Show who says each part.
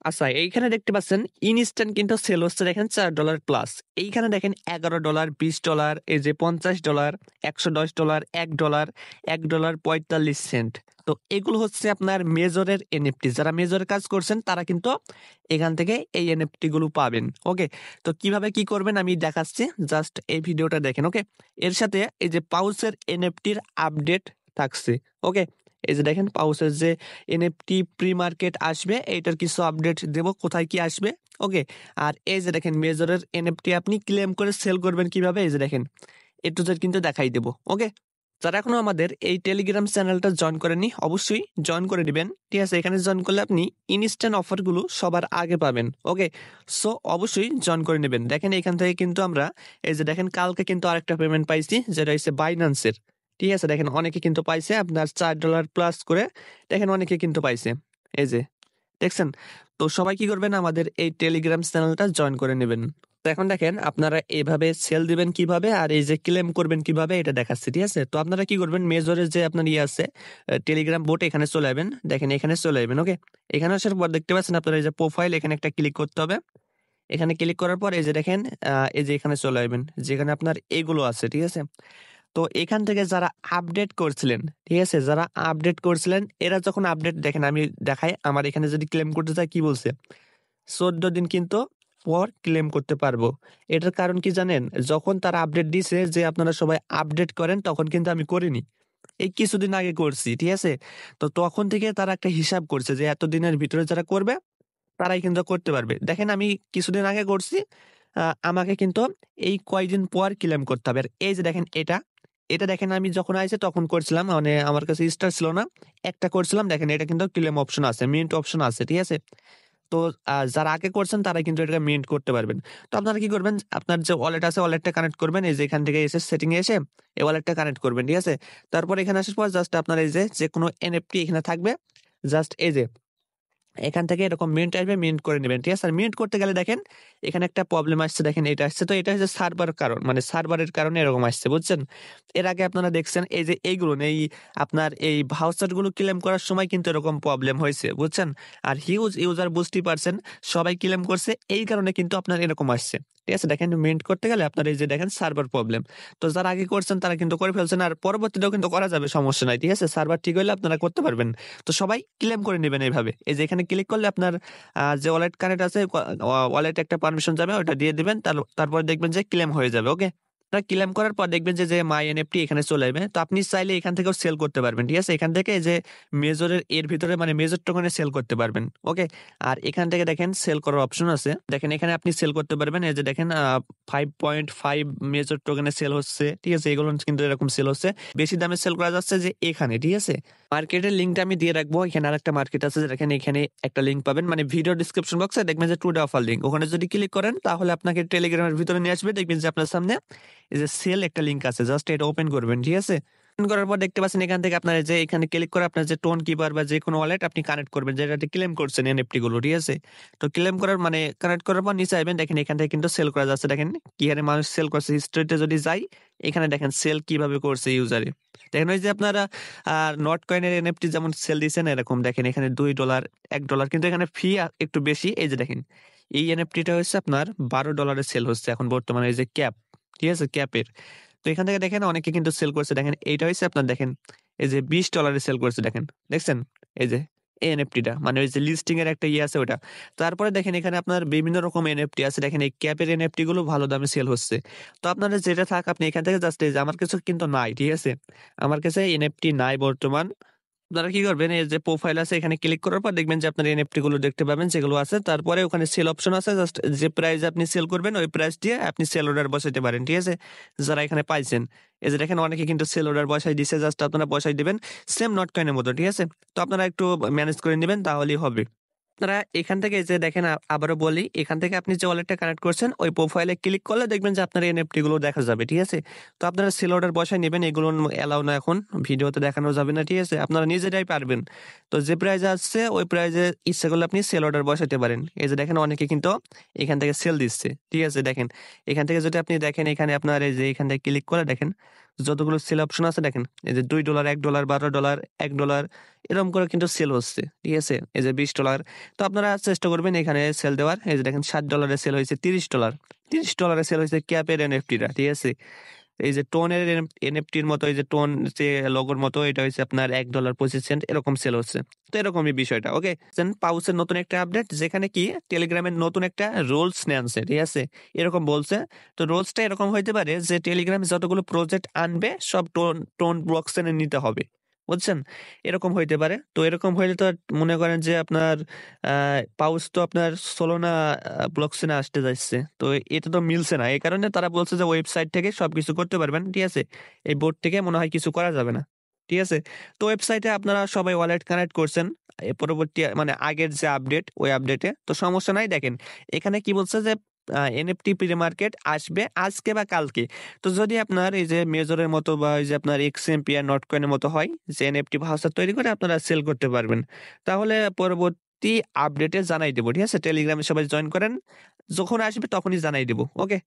Speaker 1: আচ্ছা, এইখানে দেখতে পাচ্ছেন ইনস্ট্যান্ট কিন্তু সেল হচ্ছে দেখেন $4 প্লাস। এইখানে দেখেন $11, $20, এই যে $50, $110, $1, $1.45। তো এগুলো হচ্ছে আপনার মেজরের এনএফটি। যারা মেজরের কাজ করছেন তারা কিন্তু এখান থেকে এই এনএফটি গুলো পাবেন। ওকে, তো কিভাবে কি করবেন আমি দেখাচ্ছি, জাস্ট এই ভিডিওটা দেখেন। ওকে, এর সাথে এই যে পাউসের এনএফটির আপডেট থাকছে। ওকে, এই যে দেখেন পাউসের যে এনএফটি প্রি মার্কেট আসবে এইটার কিছু আপডেট দেব, কোথায় কি আসবে। ওকে, আর এই যে দেখেন মেজরের এনএফটি আপনি ক্লেম করে সেল করবেন কিভাবে, এই যে দেখেন এ টু জেড কিন্তু দেখাই দেবো। ওকে, যারা এখনো আমাদের এই টেলিগ্রাম চ্যানেলটা জয়েন করেনি অবশ্যই জয়েন করে দিবেন। ঠিক আছে, এখানে জয়েন করলে আপনি ইনস্ট্যান্ট অফারগুলো সবার আগে পাবেন। ওকে, সো অবশ্যই জয়েন করে নেবেন। দেখেন এখান থেকে কিন্তু আমরা এই যে দেখেন কালকে কিন্তু আরেকটা পেমেন্ট পাইছি, যেটা হচ্ছে বাইন্যান্সের। ঠিক আছে, দেখেন অনেকে কিন্তু পাইছে আপনার $4 প্লাস করে, দেখেন অনেকে কিন্তু পাইছে, এই যে দেখছেন। তো সবাই কি করবেন, আমাদের এই টেলিগ্রাম চ্যানেলটা জয়েন করে নেবেন। তো এখন দেখেন আপনারা এইভাবে সেল দিবেন কিভাবে আর এই যে ক্লেম করবেন কিভাবে এটা দেখাচ্ছি। ঠিক আছে, তো আপনারা কি করবেন, মেজরের যে আপনার ইয়ে আছে টেলিগ্রাম বোট, এখানে চলে যাবেন। দেখেন এখানে চলে যাবেন। ওকে, এখানে আসার পর দেখতে পাচ্ছেন আপনার এই যে প্রোফাইল, এখানে একটা ক্লিক করতে হবে। এখানে ক্লিক করার পর এই যে দেখেন এই যে এখানে চলে যাবেন, যেখানে আপনার এগুলো আছে। ঠিক আছে, তো এখান থেকে যারা আপডেট করছিলেন, ঠিক আছে, যারা আপডেট করছিলেন এরা যখন আপডেট দেখেন, আমি দেখাই আমার এখানে যদি ক্লেম করতে চাই কি বলছে, 14 দিন কিন্তু পর ক্লেম করতে পারবো। এটার কারণ কি জানেন, যখন তারা আপডেট দিছে যে আপনারা সবাই আপডেট করেন, তখন কিন্তু আমি করিনি, এই কিছুদিন আগে করছি। ঠিক আছে, তো তখন থেকে তারা একটা হিসাব করছে যে এতদিনের ভিতরে যারা করবে তারাই কিন্তু করতে পারবে। দেখেন আমি কিছুদিন আগে করছি, আমাকে কিন্তু এই কয়দিন পর ক্লেম করতে হবে। আর এই যে দেখেন এটা, এটা দেখেন আমি যখন আইছে তখন করছিলাম, মানে আমার কাছে স্টার ছিল না, একটা করছিলাম। দেখেন এটা কিন্তু ক্লেম অপশন আছে, মিন্ট অপশন আছে। ঠিক আছে, তো যারা আগে করছেন তারা কিন্তু এটাকে মিন্ট করতে পারবেন। তো আপনারা কি করবেন, আপনার যে ওয়ালেট আছে ওয়ালেটটা কানেক্ট করবেন, এই যে এখান থেকে এসে সেটিং এ এসে এই ওয়ালেটটা কানেক্ট করবেন। ঠিক আছে, তারপর এখানে আসার পর জাস্ট আপনার এই যে কোনো এনএফটি এখানে থাকবে, জাস্ট এই যে এখান থেকে এরকম মিন্ট আসবে, মিন্ট করে নেবেন। ঠিক আছে, আর মিন্ট করতে গেলে দেখেন এখানে একটা প্রবলেম আসছে, দেখেন এটা আসছে। তো এটা হচ্ছে সার্ভার কারণ, মানে সার্ভারের কারণে এরকম আসছে, বুঝছেন। এর আগে আপনারা দেখছেন এই যে এইগুলো এই আপনার এই ভাউচার গুলো ক্লেম করার সময় কিন্তু এরকম প্রবলেম হয়েছে, বুঝছেন। আর হিউজ ইউজার বুঝতেই পারছেন, সবাই ক্লেম করছে, এই কারণে কিন্তু আপনার এরকম আসছে। ঠিক আছে, দেখেন মিন্ট করতে গেলে আপনার এই যে দেখেন সার্ভার প্রবলেম। তো যারা আগে করছেন তারা কিন্তু করে ফেলছেন, আর পরবর্তীতেও কিন্তু করা যাবে, সমস্যা নাই। ঠিক আছে, সার্ভার ঠিক হলে আপনারা করতে পারবেন। তো সবাই ক্লেম করে নেবেন এইভাবে। এই যে এখানে ক্লিক করলে আপনার যে ওয়ালেট কানেক্ট আছে, ওয়ালেট একটা পারমিশন যাবে, ওটা দিয়ে দিবেন, তারপর দেখবেন যে ক্লেম হয়ে যাবে। ওকে, ক্লেম করার পর দেখবেন যে মাই এনএফটি এখানে চলে আসবে। তো আপনি চাইলে এখান থেকেও সেল করতে পারবেন। ঠিক আছে, এখান থেকে এই যে মেজরের এর ভিতরে মানে মেজর টোকেনে সেল করতে পারবেন। ওকে, আর এখান থেকে দেখেন সেল করার অপশন আছে, দেখেন এখানে আপনি সেল করতে পারবেন। এই যে দেখেন 5.5 মেজর টোকেনে সেল হচ্ছে। ঠিক আছে, এগুলো কিন্তু এরকম সেল হচ্ছে, বেশি দামে সেল করা যাচ্ছে যে এখানে। ঠিক আছে, মার্কেটের লিঙ্কটা আমি দিয়ে রাখবো, এখানে আরেকটা মার্কেট আছে, যেখানে এখানে একটা লিঙ্ক পাবেন, মানে ভিডিও ডিসক্রিপশন বক্সে দেখবেন যে টুডে অফার লিঙ্ক, ওখানে যদি ক্লিক করেন তাহলে আপনাকে টেলিগ্রামের ভিতরে নিয়ে আসবে। দেখবেন যে আপনার সামনে এই যে সেল একটা লিঙ্ক আছে, জাস্ট এটা ওপেন করবেন। ঠিক আছে, ওপেন করার পর দেখতে পাচ্ছেন এখান থেকে আপনার যে এখানে ক্লিক করে আপনার যে টোন কিপার বা যে কোনো ওয়ালেট আপনি কানেক্ট করবেন, যেটাতে ক্লেম করছেন এনএফটি গুলো। ঠিক আছে, তো ক্লেম করার মানে কানেক্ট করার পর নিচে আসবেন, দেখেন এখান থেকে কিন্তু সেল করা যাচ্ছে। দেখেন কি হারে মানুষ সেল করছে, হিস্ট্রিতে যদি যাই এখানে দেখেন সেল কিভাবে করছে ইউজারে। দেখেন ওই যে আপনারা নট কয়েনের এনএফটি যেমন সেল দিচ্ছেন এরকম, দেখেন এখানে $2, $1, কিন্তু এখানে ফি একটু বেশি। এই যে দেখেন এই এনএফটিটা হচ্ছে আপনার $12 সেল হচ্ছে এখন বর্তমানে, এই যে ক্যাপ। ঠিক আছে, ক্যাপের। তো এখান থেকে দেখেন অনেকে কিন্তু সেল করছে, দেখেন এইটা হচ্ছে আপনার দেখেন এই যে $20 সেল করছে, দেখেন দেখছেন এই যে এনএফটিটা, মানে ওই যে লিস্টিং এর একটা ইয়ে আছে ওটা। তারপরে দেখেন এখানে আপনার বিভিন্ন রকম এনএফটি আছে, দেখেন এই ক্যাপের এনএফটি গুলো ভালো দামে সেল হচ্ছে। তো আপনারা যেটা থাক আপনি এখান থেকে জাস্ট এই যে আমার কাছে কিন্তু নাই। ঠিক আছে, আমার কাছে এনএফটি নাই বর্তমান। আপনারা কি করবেন, এই যে প্রোফাইল আছে এখানে ক্লিক করার পর দেখবেন যে আপনার এনএফটি গুলো দেখতে পাবেন যেগুলো আছে, তারপরে ওখানে সেল অপশন আছে, জাস্ট যে প্রাইস আপনি সেল করবেন ওই প্রাইস দিয়ে আপনি সেল অর্ডার বসাইতে পারেন। ঠিক আছে, যারা এখানে পাইছেন এই যে দেখেন অনেকে কিন্তু সেল অর্ডার বসাই দিছে, জাস্ট আপনারা বসাই দিবেন সেম নট কয়েনের মতো। ঠিক আছে, তো আপনারা একটু ম্যানেজ করে নেবেন তাহলেই হবে। আপনারা এখান থেকে এই যে দেখেন আবারও বলি, এখান থেকে আপনি যে ওয়ালেটটা কানেক্ট করছেন ওই প্রোফাইলে ক্লিক করলে দেখবেন যে আপনার এনএফটি গুলো দেখা যাবে। ঠিক আছে, তো আপনারা সেল অর্ডার বসাই নেবেন, এগুলো এলাও না এখন, ভিডিওতে দেখানো যাবে না। ঠিক আছে, আপনারা নিজেরাই পারবেন। তো যে প্রাইস আসছে ওই প্রাইসে ইচ্ছা করলে আপনি সেল অর্ডার বসাইতে পারেন। এই যে দেখেন অনেকে কিন্তু এখান থেকে সেল দিচ্ছে। ঠিক আছে, দেখেন এখান থেকে যদি আপনি দেখেন এখানে আপনার এই যে এখান থেকে ক্লিক করে দেখেন যতগুলো সেল অপশন আছে দেখেন, এই যে $2, $1, $12, $1 এরকম করে কিন্তু সেল হচ্ছে, ঠিক আছে? এই যে $20। তো আপনারা চেষ্টা করবেন এখানে সেল দেওয়ার। এই যে দেখেন $7 সেল হয়েছে, $30, $30 সেল হয়েছে ক্যাপের এনএফটিটা, ঠিক আছে? এই যে টোনের এনএফটির মতো, এই যে টোন যে লোগোর মতো, এটা হচ্ছে আপনার $1.25 এরকম সেল হচ্ছে। তো এরকমই বিষয়টা, ওকে? পাউচের নতুন একটা আপডেট, যেখানে কি টেলিগ্রামের নতুন একটা রুলস নিয়ে আনছে, ঠিক আছে? এরকম বলছে। তো রুলসটা এরকম হইতে পারে যে টেলিগ্রামে যতগুলো প্রজেক্ট আনবে সব টোন টোন ব্লকচেনে নিতে হবে, বুঝছেন? এরকম হইতে পারে। তো এরকম হইলে তো মনে করেন যে আপনার পাউচ তো আপনার সোলোনা ব্লকচেনে আসতে যাচ্ছে। তো এটা তো মিলছে না। এই কারণে তারা বলছে যে ওয়েবসাইট থেকে সবকিছু করতে পারবেন, ঠিক আছে? এই বোর্ড থেকে মনে হয় কিছু করা যাবে না। ঠিক আছে? তো ওয়েবসাইটে আপনারা সবাই ওয়ালেট কানেক্ট করছেন। পরবর্তী মানে আগের যে আপডেট, ওই আপডেটে। তো সমস্যা নাই, দেখেন। এখানে কি বলছে যে এনএফটি প্রি মার্কেট আসবে আজকে বা কালকে। তো যদি আপনার এই যে মেজরের মতো বা এই যে আপনার এক্সএমপি আর নটকয়েনের মতো হয়, যে এনএফটি ভাউচার তৈরি করে আপনারা সেল করতে পারবেন। তাহলে পরবর্তী আপডেটে জানাই দেব। ঠিক আছে? টেলিগ্রামে সবাই জয়েন করেন। যখন আসবে তখনই জানাই দেব। ওকে?